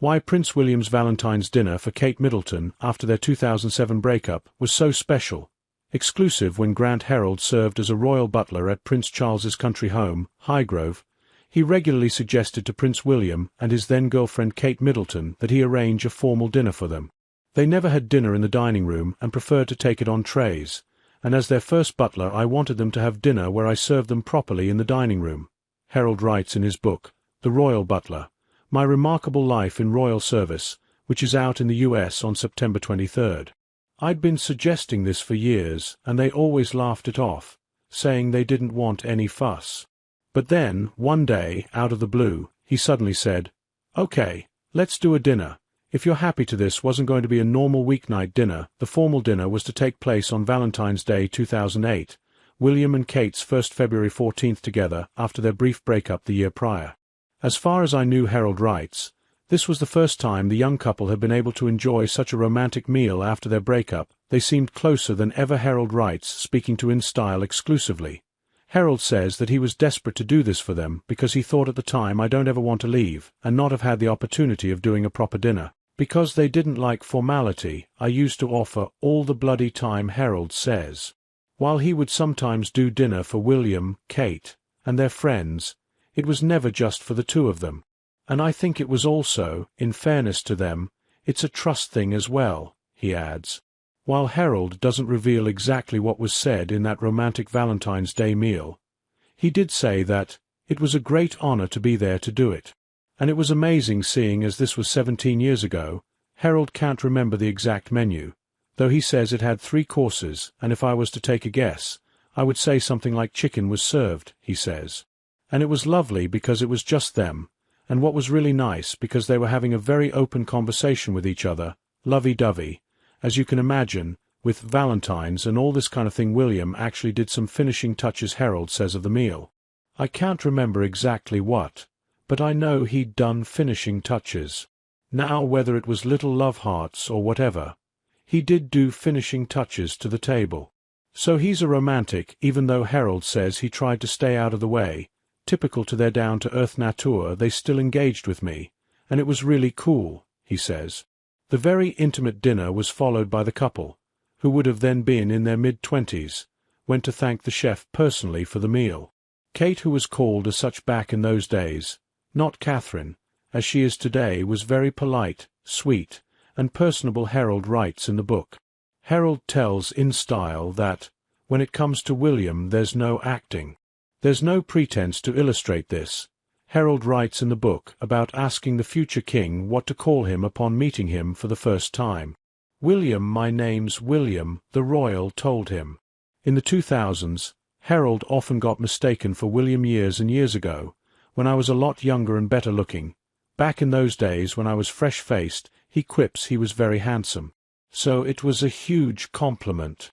Why Prince William's Valentine's dinner for Kate Middleton after their 2007 breakup was so special. Exclusive when Grant Herald served as a royal butler at Prince Charles's country home, Highgrove, he regularly suggested to Prince William and his then-girlfriend Kate Middleton that he arrange a formal dinner for them. They never had dinner in the dining room and preferred to take it on trays, and as their first butler I wanted them to have dinner where I served them properly in the dining room. Herald writes in his book, The Royal Butler, My Remarkable Life in Royal Service, which is out in the US on September 23rd. I'd been suggesting this for years, and they always laughed it off, saying they didn't want any fuss. But then, one day, out of the blue, he suddenly said, "Okay, let's do a dinner." If you're happy to this wasn't going to be a normal weeknight dinner, the formal dinner was to take place on Valentine's Day 2008, William and Kate's first February 14th together after their brief breakup the year prior. As far as I knew, Herald writes, this was the first time the young couple had been able to enjoy such a romantic meal after their breakup. They seemed closer than ever. Herald writes, speaking to In Style exclusively. Herald says that he was desperate to do this for them because he thought at the time, I don't ever want to leave and not have had the opportunity of doing a proper dinner. Because they didn't like formality, I used to offer all the bloody time, Herald says. While he would sometimes do dinner for William, Kate, and their friends, it was never just for the two of them. And I think it was also, in fairness to them, it's a trust thing as well, he adds. While Herald doesn't reveal exactly what was said in that romantic Valentine's Day meal, he did say that it was a great honor to be there to do it. And it was amazing seeing as this was 17 years ago. Herald can't remember the exact menu, though he says it had 3 courses, and if I was to take a guess, I would say something like chicken was served, he says. And it was lovely because it was just them, and what was really nice because they were having a very open conversation with each other, lovey-dovey. As you can imagine, with Valentine's and all this kind of thing, William actually did some finishing touches, Herald says of the meal. I can't remember exactly what, but I know he'd done finishing touches. Now whether it was little love hearts or whatever, he did do finishing touches to the table. So he's a romantic, even though Herald says he tried to stay out of the way. Typical to their down-to-earth nature, they still engaged with me, and it was really cool, he says. The very intimate dinner was followed by the couple, who would have then been in their mid-20s, went to thank the chef personally for the meal. Kate, who was called as such back in those days, not Catherine, as she is today, was very polite, sweet, and personable, Herald writes in the book. Herald tells In Style that, when it comes to William, there's no acting. There's no pretense to illustrate this. Herald writes in the book about asking the future king what to call him upon meeting him for the first time. William, my name's William, the royal told him. In the 2000s, Herald often got mistaken for William years and years ago, when I was a lot younger and better looking. Back in those days when I was fresh-faced, he quips he was very handsome. So it was a huge compliment.